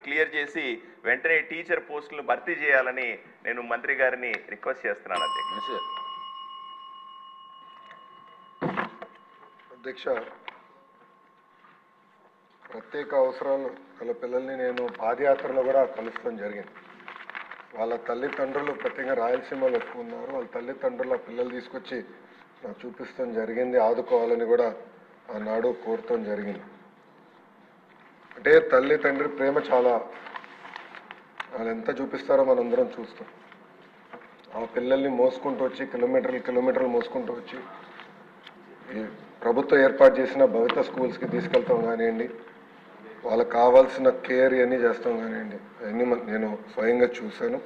Clear చేసి వెంటనే teacher పోస్టులను భర్తీ చేయాలని నేను మంత్రి గారిని రిక్వెస్ట్ చేస్తున్నాను అధ్యక్ష. ప్రత్యేక అవసరాలు గల పిల్లల్ని నేను పాదయాత్రలో కూడా కలుస్తాం జరిగింది. వాళ్ళ తల్లిదండ్రులు ప్రత్యేకంగా రాయలసీమలో ఎక్కువ ఉన్నారు. వాళ్ళ తల్లిదండ్రుల పిల్లలు తీసుకొచ్చి నాకు చూపిస్తాం జరిగింది. ఆదుకోవాలని కూడా ఆనాడు కోరటం జరిగింది. అంటే తల్లి తండ్రి ప్రేమ చాలా, వాళ్ళు ఎంత చూపిస్తారో మనందరం చూస్తాం. ఆ పిల్లల్ని మోసుకుంటూ వచ్చి కిలోమీటర్లు మోసుకుంటూ వచ్చి ఈ ప్రభుత్వం ఏర్పాటు చేసిన భవిత స్కూల్స్కి తీసుకెళ్తాం కానివ్వండి, వాళ్ళకి కావాల్సిన కేర్ ఇవన్నీ చేస్తాం కానివ్వండి, అవన్నీ నేను స్వయంగా చూశాను.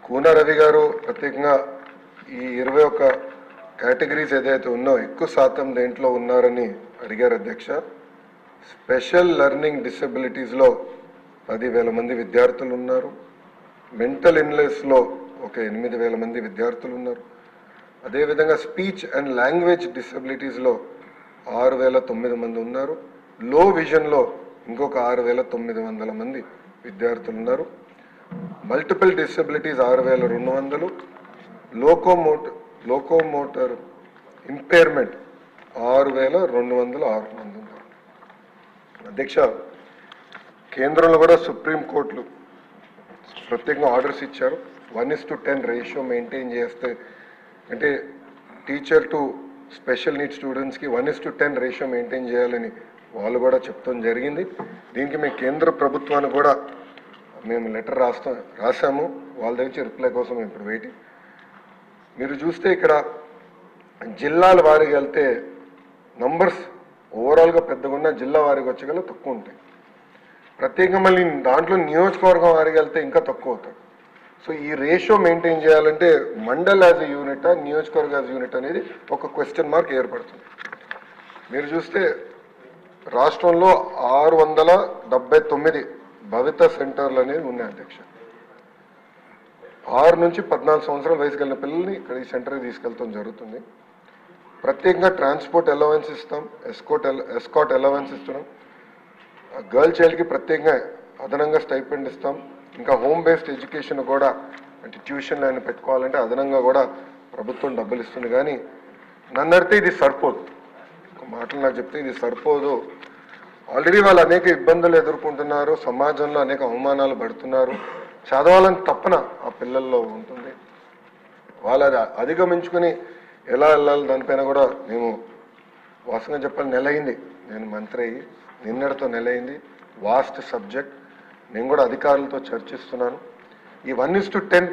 కూన రవి గారు ప్రత్యేకంగా ఈ 21 కేటగిరీస్ ఏదైతే ఉన్నో ఎక్కువ శాతం దేంట్లో ఉన్నారని అడిగారు అధ్యక్ష. స్పెషల్ లెర్నింగ్ డిసెబిలిటీస్లో 10,000 మంది విద్యార్థులు ఉన్నారు. మెంటల్ ఇల్నెస్లో ఒక 8,000 మంది విద్యార్థులు ఉన్నారు. అదేవిధంగా స్పీచ్ అండ్ లాంగ్వేజ్ డిసెబిలిటీస్లో 6,900 మంది ఉన్నారు. లో విజన్లో ఇంకొక 6,900 మంది విద్యార్థులు ఉన్నారు. మల్టిపుల్ డిసెబిలిటీస్ 6,200, లోకోమోటర్ ఇంపైర్మెంట్ 6,206 మంది ఉన్నారు. అధ్యక్ష, కేంద్రంలో కూడా సుప్రీంకోర్టులు ప్రత్యేకంగా ఆర్డర్స్ ఇచ్చారు. 1:10 రేషియో మెయింటైన్ చేస్తే, అంటే టీచర్ టు స్పెషల్ నీడ్ స్టూడెంట్స్కి 1:10 రేషియో మెయింటైన్ చేయాలని వాళ్ళు కూడా చెప్తాం జరిగింది. దీనికి మేము కేంద్ర ప్రభుత్వానికి కూడా మేము లెటర్ రాసాము. వాళ్ళ దగ్గర రిప్లై కోసం ఇప్పుడు వెయిటింగ్. మీరు చూస్తే ఇక్కడ జిల్లాల వారికి వెళ్తే నంబర్స్ ఓవరాల్గా పెద్దగా ఉన్న, జిల్లా వారికి వచ్చేగల తక్కువ ఉంటాయి. ప్రత్యేకంగా మళ్ళీ దాంట్లో నియోజకవర్గం వారికి వెళ్తే ఇంకా తక్కువ అవుతాయి. సో ఈ రేషియో మెయింటైన్ చేయాలంటే మండల్ యాజ్ ఎ యూనిట్, నియోజకవర్గ యాజ్ యూనిట్ అనేది ఒక క్వశ్చన్ మార్క్ ఏర్పడుతుంది. మీరు చూస్తే రాష్ట్రంలో 679 భవిత సెంటర్లు అనేవి ఉన్నాయి అధ్యక్ష. 6 నుంచి 14 సంవత్సరాల వయసు కలిగిన పిల్లల్ని ఇక్కడ ఈ సెంటర్కి తీసుకెళ్తాం జరుగుతుంది. ప్రత్యేకంగా ట్రాన్స్పోర్ట్ అలవెన్స్ ఇస్తాం, ఎస్కాట్ అలవెన్స్ ఇస్తున్నాం. గర్ల్ చైల్డ్కి ప్రత్యేకంగా అదనంగా స్టైపెండ్ ఇస్తాం. ఇంకా హోమ్ బేస్డ్ ఎడ్యుకేషన్ కూడా, అంటే ట్యూషన్లు ఆయన పెట్టుకోవాలంటే అదనంగా కూడా ప్రభుత్వం డబ్బులు ఇస్తుంది. కానీ నన్ను అడిగితే ఇది సరిపోదు. ఒక మాటలు నాకు చెప్తే ఇది సరిపోదు. ఆల్రెడీ వాళ్ళు అనేక ఇబ్బందులు ఎదుర్కొంటున్నారు, సమాజంలో అనేక అవమానాలు పడుతున్నారు. చదవాలని తప్పన ఆ పిల్లల్లో ఉంటుంది. వాళ్ళు అది అధిగమించుకుని ఎలా వెళ్ళాలి దానిపైన కూడా మేము వాస్తవంగా చెప్పాలి, నెల అయింది నేను మంత్రి అయ్యి, నిన్నటితో నెల అయింది. Vast subject. నేను కూడా అధికారులతో చర్చిస్తున్నాను. ఈ 1:10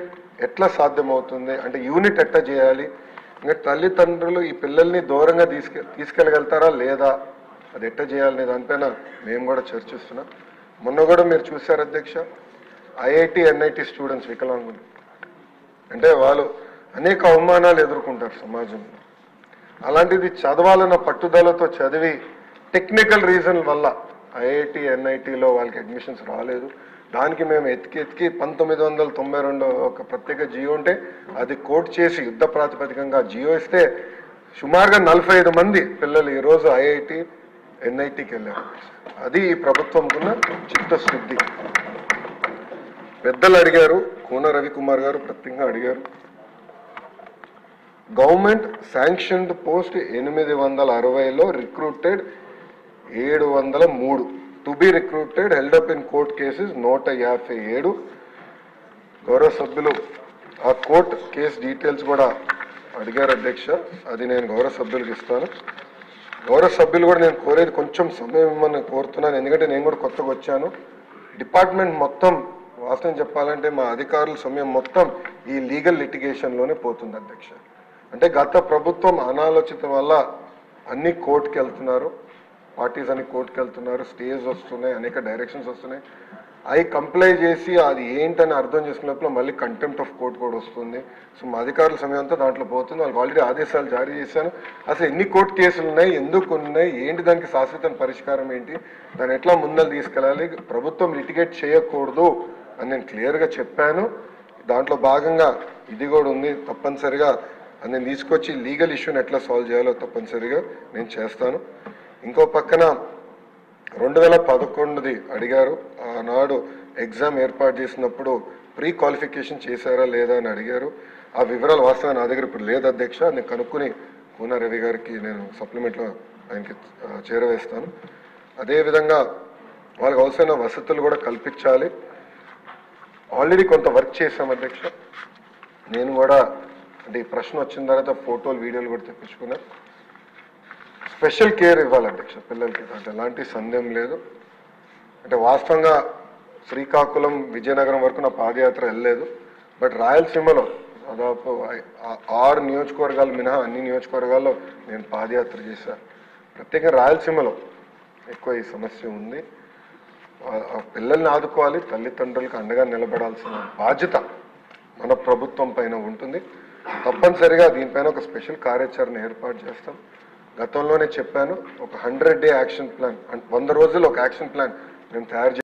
ఎట్లా సాధ్యమవుతుంది, అంటే యూనిట్ ఎట్లా చేయాలి, ఇంకా తల్లిదండ్రులు ఈ పిల్లల్ని దూరంగా తీసుకెళ్ళగలుగుతారా లేదా, అది ఎట్లా చేయాలనే దానిపైన మేము కూడా చర్చిస్తున్నాం. మొన్న కూడా మీరు చూశారు అధ్యక్ష, ఐఐటి ఎన్ఐటి స్టూడెంట్స్ వికలాంగులు, అంటే వాళ్ళు అనేక అవమానాలు ఎదుర్కొంటారు సమాజంలో. అలాంటిది చదవాలన్న పట్టుదలతో చదివి టెక్నికల్ రీజన్ వల్ల ఐఐటి ఎన్ఐటిలో వాళ్ళకి అడ్మిషన్స్ రాలేదు. దానికి మేము ఎతికి 1992 ఒక ప్రత్యేక జియో ఉంటే అది కోట్ చేసి యుద్ధ ప్రాతిపదికంగా జియో ఇస్తే సుమారుగా 45 మంది పిల్లలు ఈరోజు ఐఐటి ఎన్ఐటికి వెళ్ళారు. అది ఈ ప్రభుత్వంకున్న చిత్తశుద్ధి. పెద్దలు అడిగారు, కూన రవికుమార్ గారు ప్రత్యేకంగా అడిగారు, గవర్నమెంట్ శాంక్షన్డ్ పోస్ట్ 860లో recruited 703, to be recruited held up in court cases 157. గౌరవ సభ్యులు ఆ కోర్ట్ కేసు డీటెయిల్స్ కూడా అడిగారు అధ్యక్ష. అది నేను గౌరవ సభ్యులకు ఇస్తాను. గౌరవ సభ్యులు కూడా నేను కోరేది కొంచెం సమయం ఇవ్వమని కోరుతున్నాను. ఎందుకంటే నేను కూడా కొత్తగా వచ్చాను. డిపార్ట్మెంట్ మొత్తం వాస్తవం చెప్పాలంటే మా అధికారుల సమయం మొత్తం ఈ లీగల్ లిటిగేషన్లోనే పోతుంది అధ్యక్ష. అంటే గత ప్రభుత్వం అనాలోచితం వల్ల అన్ని కోర్టుకి వెళ్తున్నారు, పార్టీస్ అన్ని కోర్టుకి వెళ్తున్నారు, స్టేజ్ వస్తున్నాయి, అనేక డైరెక్షన్స్ వస్తున్నాయి. అవి కంప్లై చేసి అది ఏంటని అర్థం చేసుకున్నప్పుడు మళ్ళీ కంటెంప్ట్ ఆఫ్ కోర్ట్ కూడా వస్తుంది. సో మా అధికారుల సమయం అంతా దాంట్లో పోతుంది. వాళ్ళకి ఆల్రెడీ ఆదేశాలు జారీ చేశాను. అసలు ఎన్ని కోర్టు కేసులు ఉన్నాయి, ఎందుకు ఉన్నాయి, ఏంటి, దానికి శాశ్వత పరిష్కారం ఏంటి, దాన్ని ఎట్లా ముందలు తీసుకెళ్ళాలి, ప్రభుత్వం లిటిగేట్ చేయకూడదు అని నేను క్లియర్గా చెప్పాను. దాంట్లో భాగంగా ఇది కూడా ఉంది. తప్పనిసరిగా నేను తీసుకొచ్చి లీగల్ ఇష్యూని ఎట్లా సాల్వ్ చేయాలో తప్పనిసరిగా నేను చేస్తాను. ఇంకో పక్కన 2011ది అడిగారు. ఆనాడు ఎగ్జామ్ ఏర్పాటు చేసినప్పుడు ప్రీ క్వాలిఫికేషన్ చేశారా లేదా అని అడిగారు. ఆ వివరాలు వాస్తవం నా దగ్గర ఇప్పుడు లేదు అధ్యక్ష. నేను కనుక్కుని కూన రవి గారికి నేను సప్లిమెంట్లో ఆయనకి చేరవేస్తాను. అదేవిధంగా వాళ్ళకి అవసరమైన వసతులు కూడా కల్పించాలి. ఆల్రెడీ కొంత వర్క్ చేశాం అధ్యక్ష. నేను కూడా అంటే ఈ ప్రశ్న వచ్చిన తర్వాత ఫోటోలు వీడియోలు కూడా తెప్పించుకున్నా. స్పెషల్ కేర్ ఇవ్వాలి అధ్యక్ష పిల్లలకి, అంటే ఎలాంటి సందేహం లేదు. అంటే వాస్తవంగా శ్రీకాకుళం విజయనగరం వరకు నా పాదయాత్ర వెళ్ళలేదు. బట్ రాయలసీమలో దాదాపు 6 నియోజకవర్గాలు మినహా అన్ని నియోజకవర్గాల్లో నేను పాదయాత్ర చేశాను. ప్రత్యేకంగా రాయలసీమలో ఎక్కువ ఈ సమస్య ఉంది. ఆ పిల్లల్ని ఆదుకోవాలి, తల్లిదండ్రులకు అండగా నిలబడాల్సిన బాధ్యత మన ప్రభుత్వం పైన ఉంటుంది. తప్పనిసరిగా దీనిపైన ఒక స్పెషల్ కార్యాచరణ ఏర్పాటు చేస్తాం. గతంలోనే చెప్పాను, ఒక 100 డే యాక్షన్ ప్లాన్, 100 రోజులు ఒక యాక్షన్ ప్లాన్ మేము తయారు